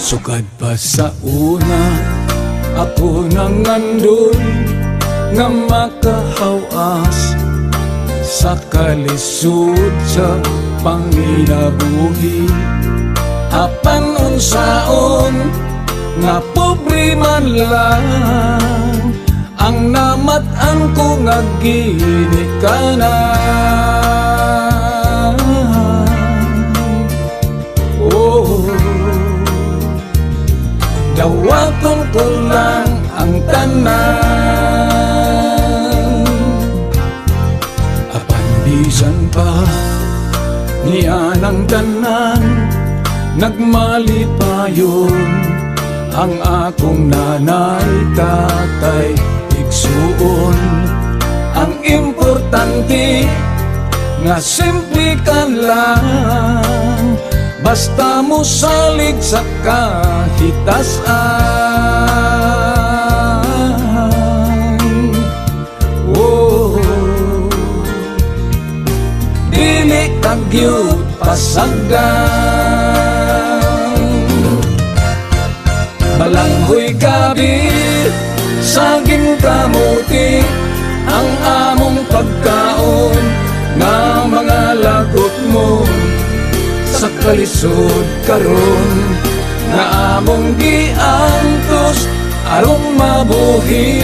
Sukad pa sa una, ako nang andun nga makahawas sa kalisod sa panginabuhi. Apan unsaon nga pobre man lang ang namat-an ko nga ginikanan. Oh, dawaton ko lang ang tanan. Apan bisan pa niya ng tanan, nagmalipayon ang akong nanay, tatay, igsuon. Ang importante nga simple ka lang, basta mo salig sa kahitasan. Oh, dili kagyud pasagdan. Balanghoy gabi, saging kamuti, ang among pagkaon nga mga lagot mo sa kalisod karon nga among giantos aron mabuhi.